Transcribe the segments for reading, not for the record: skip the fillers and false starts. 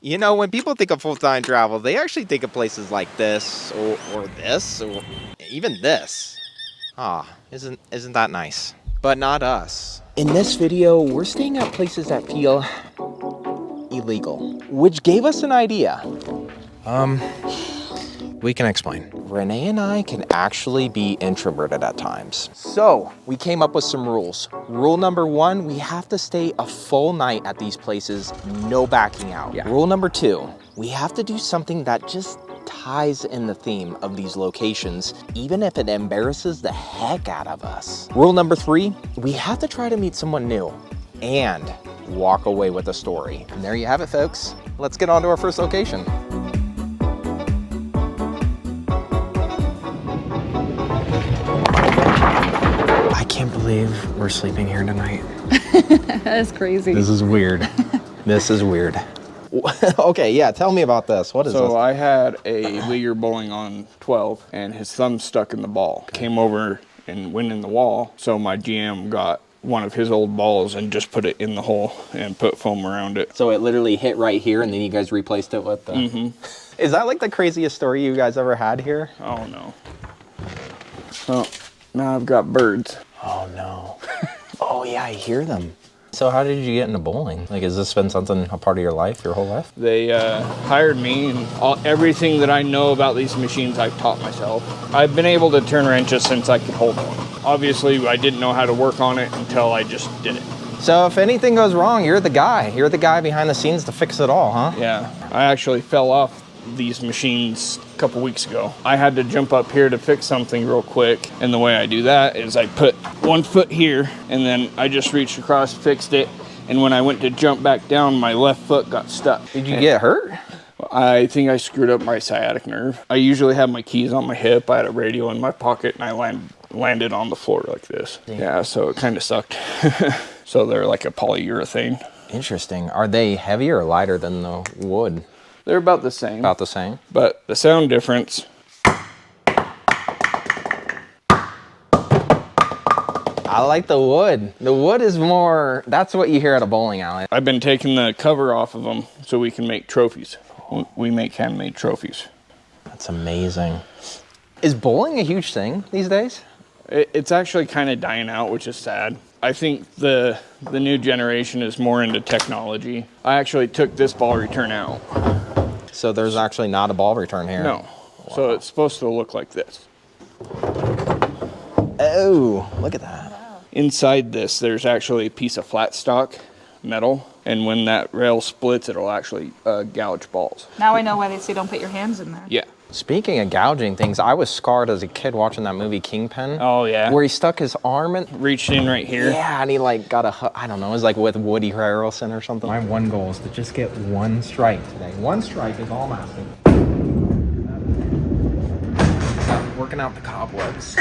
You know, when people think of full-time travel, they actually think of places like this, or this, or even this. Ah, isn't that nice? But not us. In this video, we're staying at places that feel illegal, which gave us an idea. We can explain. Renee and I can actually be introverted at times. So we came up with some rules. Rule number 1, we have to stay a full night at these places, no backing out. Yeah. Rule number 2, we have to do something that just ties in the theme of these locations, even if it embarrasses the heck out of us. Rule number 3, we have to try to meet someone new and walk away with a story. And there you have it, folks. Let's get on to our first location. I can't believe we're sleeping here tonight. That's crazy. This is weird. This is weird. Okay, yeah, tell me about this. What is this? So I had a leaguer bowling on 12 and his thumb stuck in the ball. Came over and went in the wall. So my GM got one of his old balls and just put it in the hole and put foam around it. So it literally hit right here and then you guys replaced it with the... Mm-hmm. Is that like the craziest story you guys ever had here? Oh no. So now I've got birds. Oh no. Oh yeah, I hear them. So how did you get into bowling? Like, has this been something, a part of your life, your whole life? They hired me, and everything that I know about these machines I've taught myself. I've been able to turn wrenches since I could hold one. Obviously, I didn't know how to work on it until I just did it. So if anything goes wrong, you're the guy. You're the guy behind the scenes to fix it all, huh? Yeah. I actually fell off these machines a couple weeks ago. I had to jump up here to fix something real quick, and the way I do that is I put one foot here and then I just reached across, fixed it, and when I went to jump back down, my left foot got stuck. Did you get hurt? I think I screwed up my sciatic nerve. I usually have my keys on my hip. I had a radio in my pocket and I landed on the floor like this. Yeah, so it kind of sucked. So they're like a polyurethane. Interesting. Are they heavier or lighter than the wood? They're about the same. About the same? But the sound difference. I like the wood. The wood is more, that's what you hear at a bowling alley. I've been taking the cover off of them so we can make trophies. We make handmade trophies. That's amazing. Is bowling a huge thing these days? It's actually kind of dying out, which is sad. I think the new generation is more into technology. I actually took this ball return out. So there's actually not a ball return here? No. Wow. So it's supposed to look like this. Oh, look at that. Wow. Inside this, there's actually a piece of flat stock metal. And when that rail splits, it'll actually gouge balls. Now I know why they say don't put your hands in there. Yeah. Speaking of gouging things, I was scarred as a kid watching that movie Kingpin. Oh, yeah. Where he stuck his arm in. Reached in right here. Yeah, and he like got I don't know, it was like with Woody Harrelson or something. My one goal is to just get one strike today. One strike is all I'm asking. Working out the cobwebs.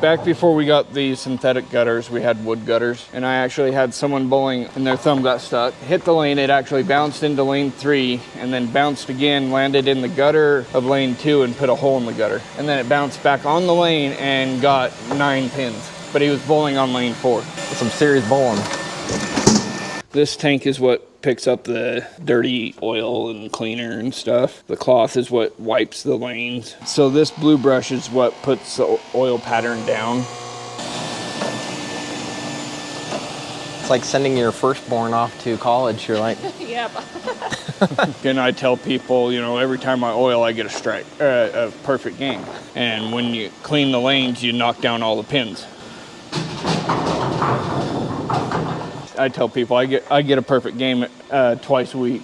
Back before we got these synthetic gutters, we had wood gutters, and I actually had someone bowling and their thumb got stuck. Hit the lane, it actually bounced into lane 3, and then bounced again, landed in the gutter of lane 2 and put a hole in the gutter. And then it bounced back on the lane and got 9 pins, but he was bowling on lane 4. That's some serious bowling. This tank is what picks up the dirty oil and cleaner and stuff. The cloth is what wipes the lanes. So this blue brush is what puts the oil pattern down. It's like sending your firstborn off to college. You're like, Yep. And I tell people, you know, every time I oil, I get a strike, a perfect game. And when you clean the lanes, you knock down all the pins. I tell people I get a perfect game twice a week.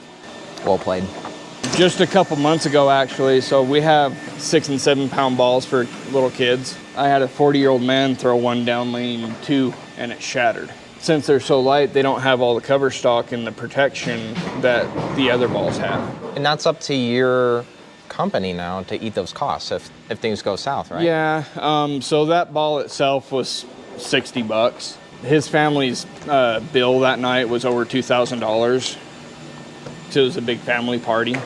well played. Just a couple months ago, actually, so we have 6 and 7 pound balls for little kids. I had a 40-year-old man throw one down lane 2 and it shattered. Since they're so light, they don't have all the cover stock and the protection that the other balls have. And that's up to your company now to eat those costs if things go south, right? Yeah, so that ball itself was $60. His family's bill that night was over $2,000. So it was a big family party.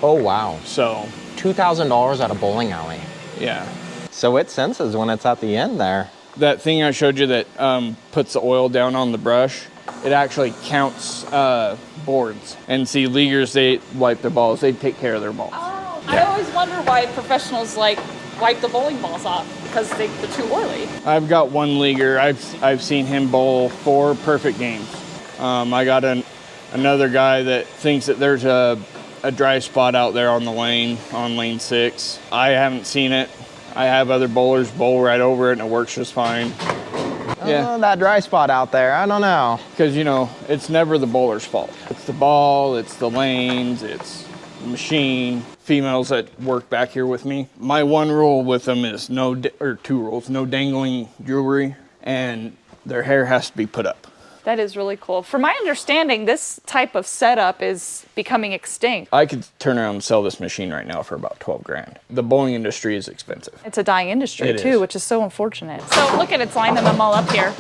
Oh, wow. So $2,000 at a bowling alley. yeah. So it senses when it's at the end there. That thing I showed you that puts the oil down on the brush, it actually counts boards. And see, leaguers, they wipe their balls. They take care of their balls. Oh, I always wonder why professionals like wipe the bowling balls off because they're too oily. I've got one leaguer. I've seen him bowl 4 perfect games. I got another guy that thinks that there's a dry spot out there on the lane, on lane 6. I haven't seen it. I have other bowlers bowl right over it and it works just fine. Yeah, that dry spot out there, I don't know. Because, you know, it's never the bowler's fault. It's the ball, it's the lanes, it's the machine. Females that work back here with me. My one rule with them is or 2 rules, no dangling jewelry, and their hair has to be put up. That is really cool. From my understanding, this type of setup is becoming extinct. I could turn around and sell this machine right now for about 12 grand. The bowling industry is expensive. It's a dying industry It too, is. which is so unfortunate. So look at it's lining them all up here.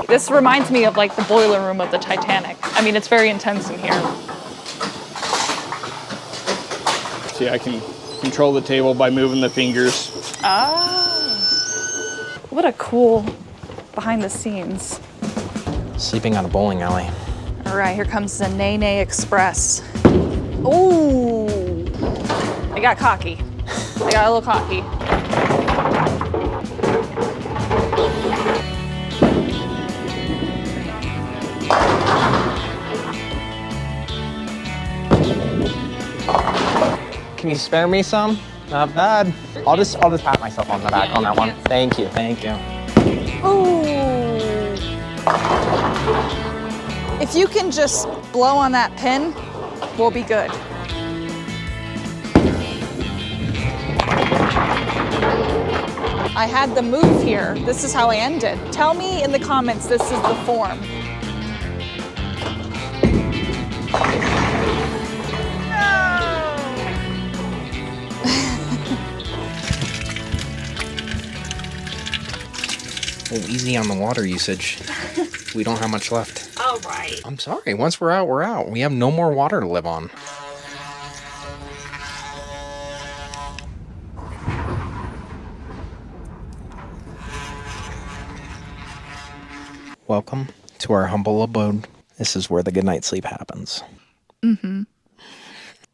This reminds me of like the boiler room of the Titanic. I mean, it's very intense in here. See, I can control the table by moving the fingers. Ah, what a cool behind the scenes. Sleeping on a bowling alley. All right, here comes the Nay Nay Express. Ooh, I got cocky. I got a little cocky. Can you spare me some? Not bad. I'll just pat myself on the back on that one. Thank you, thank you. Ooh. If you can just blow on that pin, we'll be good. I had the move here. This is how I ended. Tell me in the comments this is the form. Well, easy on the water usage. We don't have much left. All right. I'm sorry. Once we're out, we're out. We have no more water to live on. Welcome to our humble abode. This is where the goodnight sleep happens. Mm-hmm.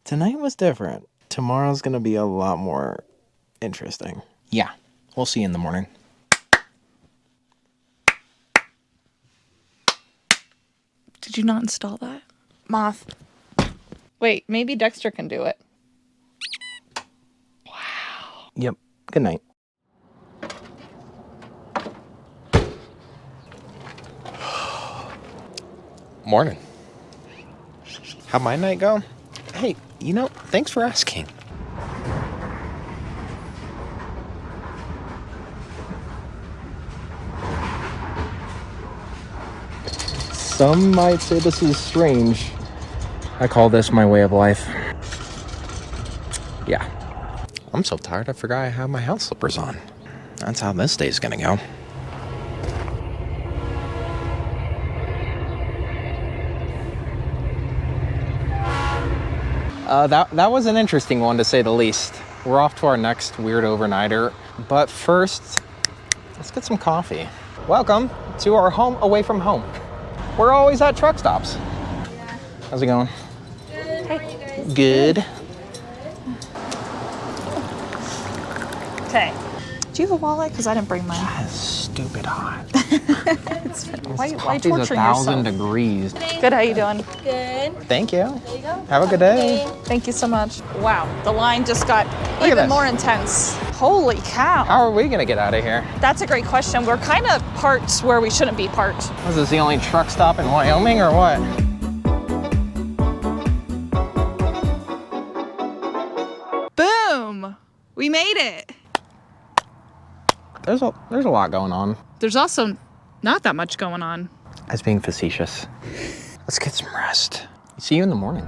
Tonight was different. Tomorrow's going to be a lot more interesting. Yeah. We'll see you in the morning. Did you not install that? Moth. Wait, maybe Dexter can do it. Wow. Yep. Good night. Morning. How'd my night go? Hey, you know, thanks for asking. Some might say this is strange. I call this my way of life. Yeah. I'm so tired I forgot I have my house slippers on. That's how this day's gonna go. That was an interesting one, to say the least. We're off to our next weird overnighter, but first, let's get some coffee. Welcome to our home away from home. We're always at truck stops. How's it going? Good. Hey. Good. Okay. Do you have a wallet? Because I didn't bring mine. That's stupid hot. Why Coffee's torturing 1,000 yourself? degrees. Good, how you doing? Good. Thank you. There you go. Have a good day. Thank you so much. Wow, the line just got at even this. more intense. Holy cow. How are we gonna get out of here? That's a great question. We're kind of parked where we shouldn't be parked. Was this the only truck stop in Wyoming or what? Boom! We made it. There's a lot going on. There's also not that much going on. I was being facetious. Let's get some rest. See you in the morning.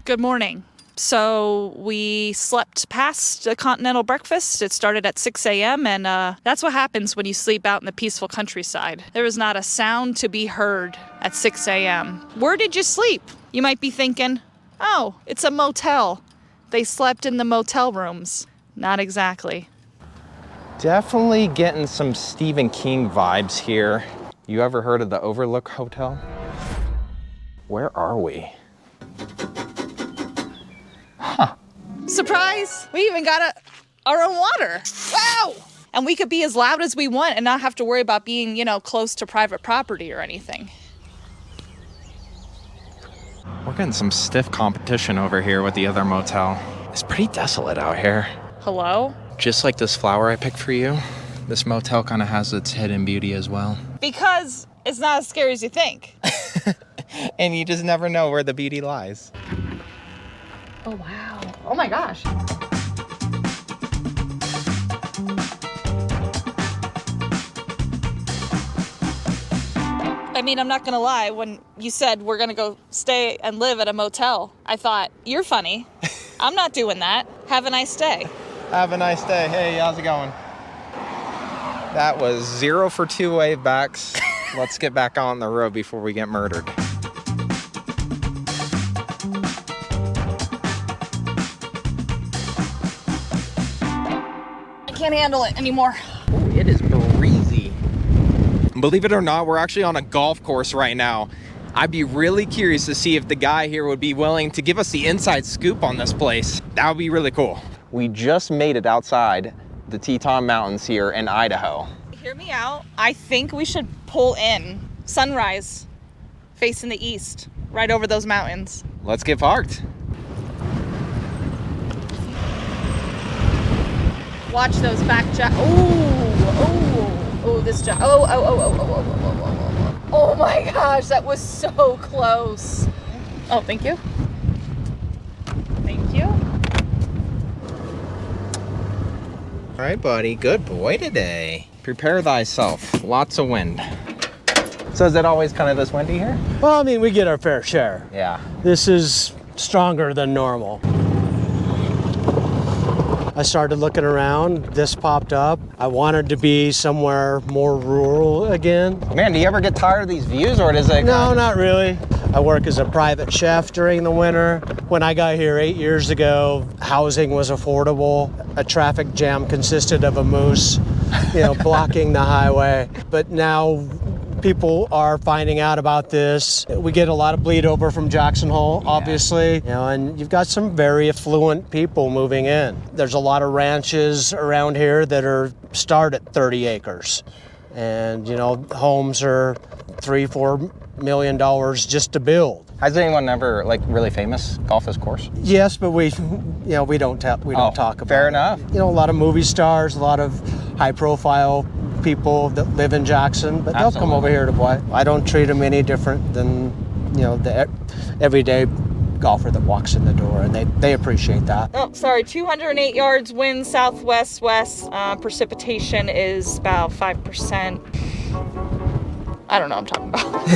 Good morning. So we slept past a continental breakfast. It started at 6 a.m. and that's what happens when you sleep out in the peaceful countryside. There was not a sound to be heard at 6 a.m. Where did you sleep? You might be thinking, Oh, it's a motel. They slept in the motel rooms. Not exactly. Definitely getting some Stephen King vibes here. You ever heard of the Overlook Hotel? Where are we? Huh. Surprise! We even got our own water. Wow! And we could be as loud as we want and not have to worry about being, you know, close to private property or anything. We're getting some stiff competition over here with the other motel. It's pretty desolate out here. Hello? Just like this flower I picked for you, this motel kind of has its hidden beauty as well. Because it's not as scary as you think. And you just never know where the beauty lies. Oh, wow. Oh my gosh. I mean, I'm not gonna lie, when you said we're gonna go stay and live at a motel, I thought, you're funny. I'm not doing that. Have a nice day. Have a nice day. Hey, how's it going? That was 0 for 2 wave backs. Let's get back on the road before we get murdered. I can't handle it anymore. Ooh, it is breezy. Believe it or not, we're actually on a golf course right now. I'd be really curious to see if the guy here would be willing to give us the inside scoop on this place. That would be really cool. We just made it outside the Teton Mountains here in Idaho. Hear me out. I think we should pull in. Sunrise, facing the east, right over those mountains. Let's get parked. Watch those back this jack. Oh my gosh, that was so close. Oh, thank you. Thank you. All right, buddy. Good boy today. Prepare thyself. Lots of wind. So is it always kind of this windy here? Well, I mean, we get our fair share. Yeah. This is stronger than normal. I started looking around, this popped up. I wanted to be somewhere more rural again. Man, do you ever get tired of these views, or does it? No, not really. I work as a private chef during the winter. When I got here 8 years ago, housing was affordable. A traffic jam consisted of a moose, blocking the highway. But now people are finding out about this. We get a lot of bleed over from Jackson Hole, obviously, and you've got some very affluent people moving in. There's a lot of ranches around here that start at 30 acres. And, homes are $3-4 million just to build. Has anyone ever, really famous golf this course? Yes, but we don't talk about it. Fair enough. A lot of movie stars, a lot of high-profile people that live in Jackson, but they'll come over here to play. I don't treat them any different than, the everyday golfer that walks in the door, and they appreciate that. Oh, sorry, 208 yards, wind southwest-west. Precipitation is about 5%. I don't know what I'm talking about.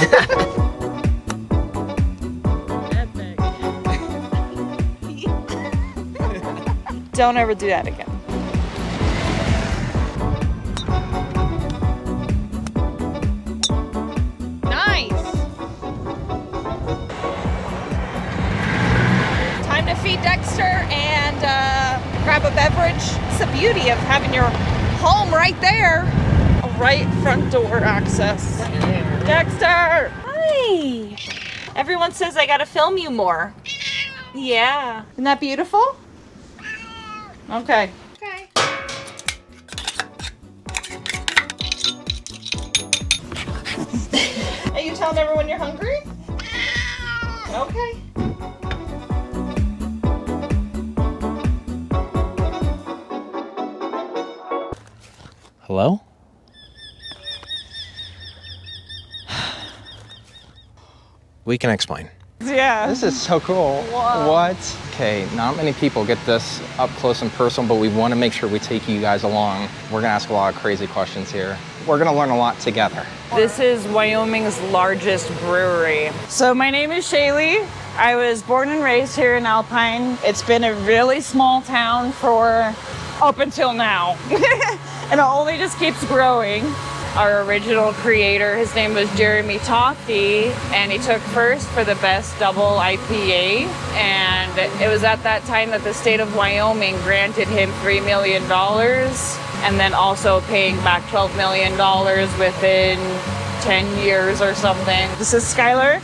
Don't ever do that again. Nice! Time to feed Dexter and grab a beverage. It's the beauty of having your home right there. Right front door access. Dexter! Hi! Everyone says I gotta film you more. Yeah. Isn't that beautiful? Okay. Okay. Are you telling everyone you're hungry? Okay. Hello? We can explain. Yeah. This is so cool. Whoa. What? Okay, not many people get this up close and personal, but we want to make sure we take you guys along. We're gonna ask a lot of crazy questions here. We're gonna learn a lot together. This is Wyoming's largest brewery. So my name is Shaylee. I was born and raised here in Alpine. It's been a really small town for up until now. And it only just keeps growing. our original creator. His name was Jeremy Tofty, and he took first for the best double IPA. And it was at that time that the state of Wyoming granted him $3 million, and then also paying back $12 million within 10 years or something. This is Skylar.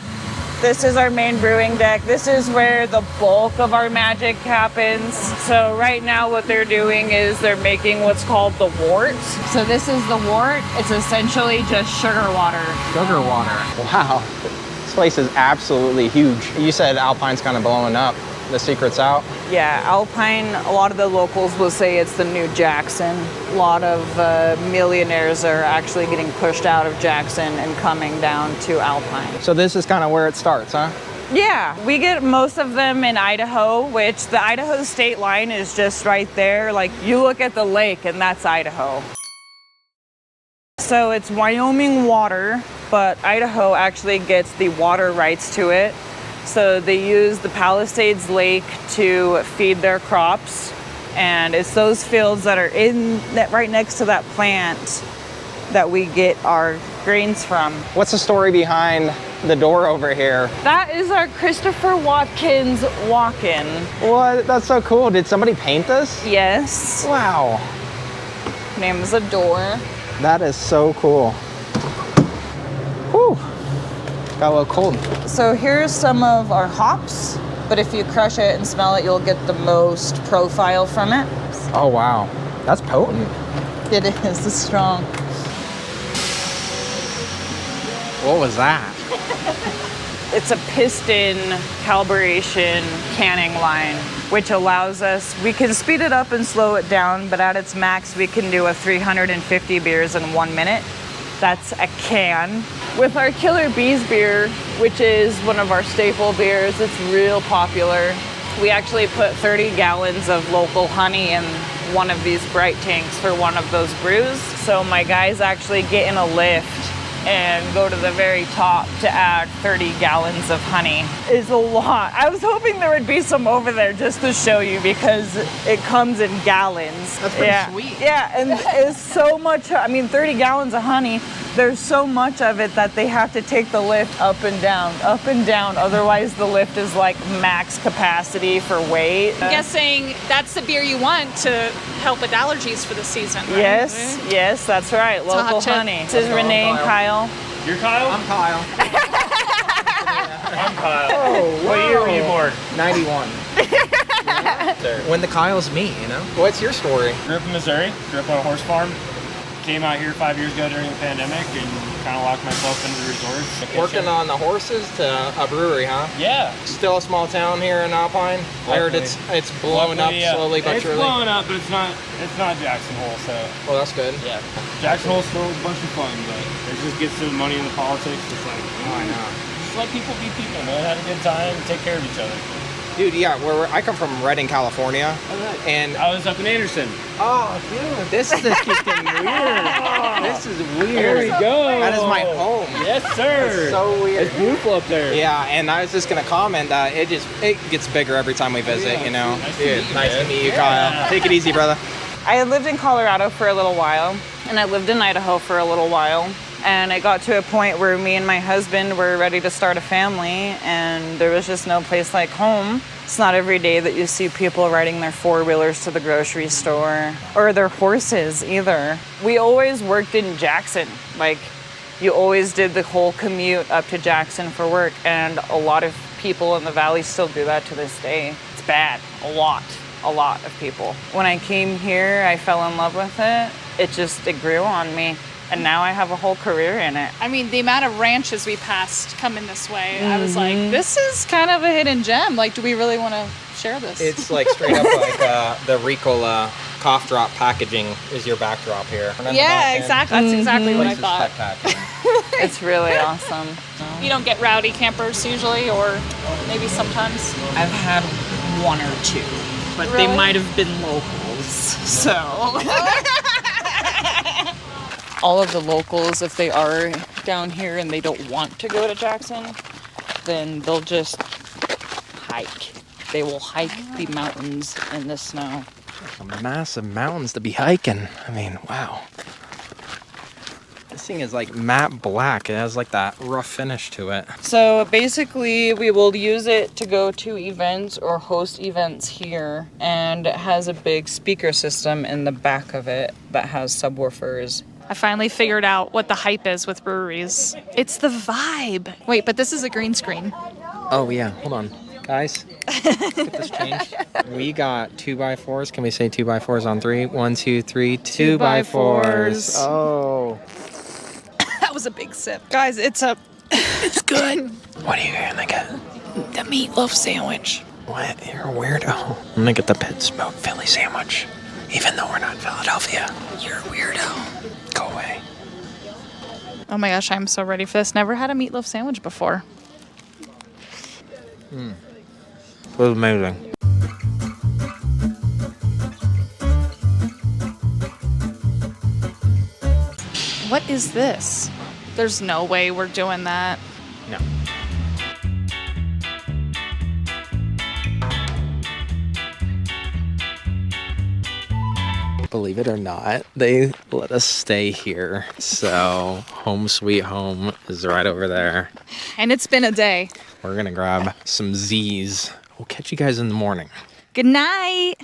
This is our main brewing deck. This is where the bulk of our magic happens. So right now what they're doing is they're making what's called the wort. So this is the wort. It's essentially just sugar water. Sugar water. Wow. This place is absolutely huge. You said Alpine's kind of blowing up. The secret's out. Yeah, Alpine, a lot of the locals will say it's the new Jackson. A lot of millionaires are actually getting pushed out of Jackson and coming down to Alpine. So this is kind of where it starts, huh? Yeah, we get most of them in Idaho, which the Idaho state line is just right there. Like, you look at the lake and that's Idaho. So it's Wyoming water, but Idaho actually gets the water rights to it. So they use the Palisades Lake to feed their crops, and it's those fields that are right next to that plant that we get our grains from. What's the story behind the door over here? That is our Christopher Watkins walk-in. What? That's so cool. Did somebody paint this? Yes. Wow. Name is a door. That is so cool. Whew. Got a little cold. So here's some of our hops, but if you crush it and smell it, you'll get the most profile from it. Oh, wow. That's potent. It is, it's strong. What was that? It's a piston calibration canning line, which allows us, we can speed it up and slow it down, but at its max, we can do a 350 beers in 1 minute. That's a can. With our Killer Bees beer, which is one of our staple beers, it's real popular. We actually put 30 gallons of local honey in one of these bright tanks for one of those brews. So my guys actually get in a lift and go to the very top to add 30 gallons of honey. It's a lot. I was hoping there would be some over there just to show you because it comes in gallons. That's pretty sweet. Yeah, and it's so much, I mean, 30 gallons of honey, there's so much of it that they have to take the lift up and down, otherwise the lift is like max capacity for weight. I'm guessing that's the beer you want to help with allergies for the season, right? Yes, that's right, a local hot tip. honey. This is Renee and Kyle. You're Kyle? I'm Kyle. I'm Kyle. Oh, What year were you born? 91. When the Kyle's me, you know? What's your story? Grew up in Missouri, grew up on a horse farm. Came out here 5 years ago during the pandemic and kind of locked myself into the resort. Working on the horses to a brewery, huh? Yeah. Still a small town here in Alpine. I heard it's blowing up slowly but surely. It's blowing up, but it's not Jackson Hole, so. Well, that's good. Yeah. Jackson Hole's still a bunch of fun, but it just gets to the money and the politics. It's like, I know. just let people be people, man. Have a good time and take care of each other. Dude, yeah, I come from Redding, California, and I was up in Anderson. oh, dude, this is just getting weird. This is weird. There we go. That is my home. Yes, sir. It's so weird. It's beautiful up there. Yeah, and I was just gonna comment that it gets bigger every time we visit. Yeah. You know, Nice to dude, meet you, nice man. to meet you, Yeah. Kyle. Take it easy, brother. I had lived in Colorado for a little while, and I lived in Idaho for a little while. And it got to a point where me and my husband were ready to start a family, and there was just no place like home. It's not every day that you see people riding their four-wheelers to the grocery store, or their horses either. We always worked in Jackson. Like, you always did the whole commute up to Jackson for work, and a lot of people in the valley still do that to this day. It's bad, a lot of people. When I came here, I fell in love with it. It grew on me. And now I have a whole career in it. I mean, the amount of ranches we passed coming this way, I was like, this is kind of a hidden gem. Like, do we really want to share this? It's like straight up like the Ricola cough drop packaging is your backdrop here. Yeah, exactly. That's exactly what I thought. It's really awesome. You don't get rowdy campers usually, or maybe sometimes. I've had one or two, but Really? they might have been locals. So. All of the locals, if they are down here and they don't want to go to Jackson, then they'll just hike. They will hike the mountains in the snow. Some massive mountains to be hiking. I mean, wow. This thing is like matte black. It has like that rough finish to it. So basically we will use it to go to events or host events here, and it has a big speaker system in the back of it that has subwoofers. I finally figured out what the hype is with breweries. It's the vibe. Wait, but this is a green screen. Oh yeah, hold on. Guys, get this changed. We got 2x4s. Can we say 2x4s on 3? 1, 2, 3, 2x4s. Oh. That was a big sip. Guys, it's it's good. What are you gonna get? The meatloaf sandwich. What? You're a weirdo. I'm gonna get the pit smoked Philly sandwich. Even though we're not in Philadelphia. You're a weirdo. Go away. Oh my gosh, I'm so ready for this. Never had a meatloaf sandwich before. It was amazing. What is this? There's no way we're doing that. No. Believe it or not, they let us stay here. So home sweet home is right over there. And it's been a day. We're gonna grab some Z's. We'll catch you guys in the morning. Good night.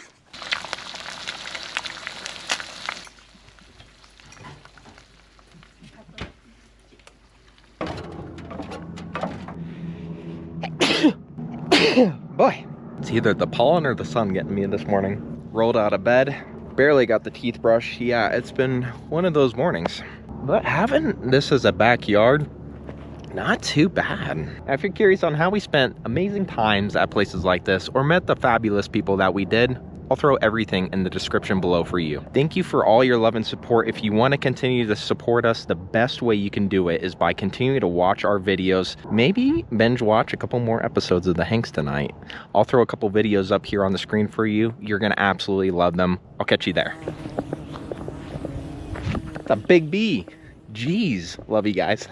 Boy, it's either the pollen or the sun getting me this morning. Rolled out of bed, barely got the teeth brushed. Yeah, it's been one of those mornings. But having this as a backyard, not too bad. If you're curious on how we spent amazing times at places like this or met the fabulous people that we did, I'll throw everything in the description below for you. Thank you for all your love and support. If you want to continue to support us, the best way you can do it is by continuing to watch our videos. Maybe binge watch a couple more episodes of the Hanks tonight. I'll throw a couple videos up here on the screen for you. You're gonna absolutely love them. I'll catch you there. The big B. Jeez, love you guys.